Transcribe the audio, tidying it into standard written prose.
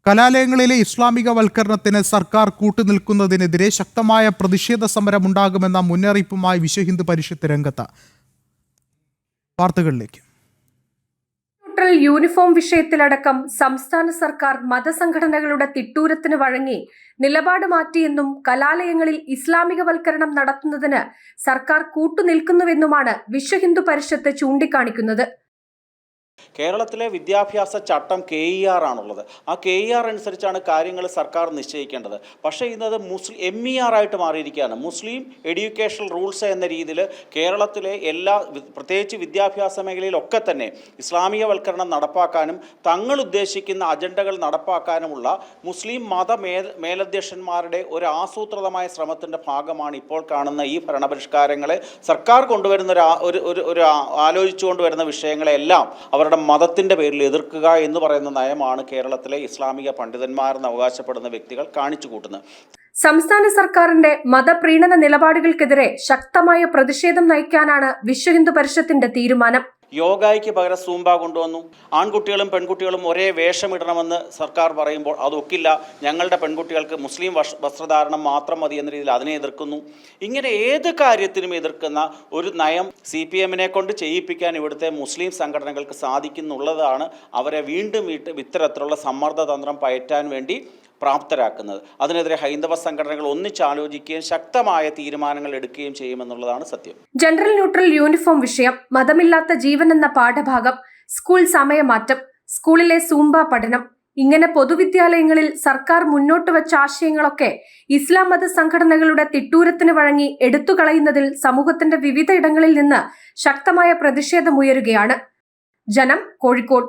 കലാലയങ്ങളിലെ ഇസ്ലാമികവൽക്കരണത്തിന് സർക്കാർ കൂട്ടുനിൽക്കുന്നതിനെതിരെ ശക്തമായ പ്രതിഷേധ സമരമുണ്ടാകുമെന്ന മുന്നറിയിപ്പുമായി വിശ്വഹിന്ദു പരിഷത്ത് രംഗത്ത്. വാർത്തകളിലേക്ക്. യൂണിഫോം വിഷയത്തിലടക്കം സംസ്ഥാന സർക്കാർ മതസംഘടനകളുടെ തിട്ടൂരത്തിന് വഴങ്ങി നിലപാട് മാറ്റിയെന്നും കലാലയങ്ങളിൽ ഇസ്ലാമികവൽക്കരണം നടത്തുന്നതിന് സർക്കാർ കൂട്ടുനിൽക്കുന്നുവെന്നുമാണ് വിശ്വഹിന്ദു പരിഷത്ത് ചൂണ്ടിക്കാണിക്കുന്നത്. കേരളത്തിലെ വിദ്യാഭ്യാസ ചട്ടം KER ആണുള്ളത്. ആ KER അനുസരിച്ചാണ് കാര്യങ്ങൾ സർക്കാർ നിശ്ചയിക്കേണ്ടത്. പക്ഷേ ഇന്നത് MER ആയിട്ട് മാറിയിരിക്കുകയാണ്. മുസ്ലിം എഡ്യൂക്കേഷണൽ റൂൾസ് എന്ന രീതിയിൽ കേരളത്തിലെ പ്രത്യേകിച്ച് വിദ്യാഭ്യാസ മേഖലയിലൊക്കെ തന്നെ ഇസ്ലാമികവൽക്കരണം നടപ്പാക്കാനും തങ്ങൾ ഉദ്ദേശിക്കുന്ന അജണ്ടകൾ നടപ്പാക്കാനുമുള്ള മുസ്ലിം മേലധ്യക്ഷന്മാരുടെ ഒരു ആസൂത്രിതമായ ശ്രമത്തിൻ്റെ ഭാഗമാണ് ഇപ്പോൾ കാണുന്ന ഈ ഭരണപരിഷ്കാരങ്ങളെ സർക്കാർ കൊണ്ടുവരുന്ന ഒരു ആലോചിച്ചു കൊണ്ടുവരുന്ന വിഷയങ്ങളെല്ലാം അവരുടെ മതത്തിന്റെ പേരിൽ എതിർക്കുക എന്ന് പറയുന്ന നയമാണ് കേരളത്തിലെ ഇസ്ലാമിക പണ്ഡിതന്മാരെന്ന് അവകാശപ്പെടുന്ന വ്യക്തികൾ കാണിച്ചു കൂട്ടുന്നത്. സംസ്ഥാന സർക്കാരിന്റെ മതപ്രീണന നിലപാടുകൾക്കെതിരെ ശക്തമായ പ്രതിഷേധം നയിക്കാനാണ് വിശ്വഹിന്ദു പരിഷത്തിന്റെ തീരുമാനം. യോഗയ്ക്ക് പകരം സൂംബ കൊണ്ടുവന്നു. ആൺകുട്ടികളും പെൺകുട്ടികളും ഒരേ വേഷമിടണമെന്ന് സർക്കാർ പറയുമ്പോൾ അതൊക്കില്ല, ഞങ്ങളുടെ പെൺകുട്ടികൾക്ക് മുസ്ലിം വസ്ത്രധാരണം മാത്രം മതി എന്ന രീതിയിൽ അതിനെ എതിർക്കുന്നു. ഇങ്ങനെ ഏത് കാര്യത്തിനും എതിർക്കുന്ന ഒരു നയം CPM കൊണ്ട് ചെയ്യിപ്പിക്കാൻ ഇവിടുത്തെ മുസ്ലിം സംഘടനകൾക്ക് സാധിക്കുന്നുള്ളതാണ് അവരെ വീണ്ടും ഇത്തരത്തിലുള്ള സമ്മർദ്ദതന്ത്രം പയറ്റാൻ വേണ്ടി പ്രാപ്തരാക്കുന്നത്. അതിനെതിരെ ഹൈന്ദവ സംഘടനകൾ ഒന്നിച്ചാലോചിക്കുകയും ശക്തമായ തീരുമാനങ്ങൾ എടുക്കുകയും ചെയ്യുമെന്നുള്ളതാണ് സത്യം. ജനറൽ ന്യൂട്രൽ യൂണിഫോം വിഷയം, മതമില്ലാത്ത ജീവൻ എന്ന പാഠഭാഗം, സ്കൂൾ സമയമാറ്റം, സ്കൂളിലെ സൂംബ പഠനം, ഇങ്ങനെ പൊതുവിദ്യാലയങ്ങളിൽ സർക്കാർ മുന്നോട്ട് വെച്ച ആശയങ്ങളൊക്കെ ഇസ്ലാം മത സംഘടനകളുടെ തിട്ടൂരത്തിന് വഴങ്ങി എടുത്തുകളയുന്നതിൽ സമൂഹത്തിന്റെ വിവിധ ഇടങ്ങളിൽ നിന്ന് ശക്തമായ പ്രതിഷേധമുയരുകയാണ്. ജനം, കോഴിക്കോട്.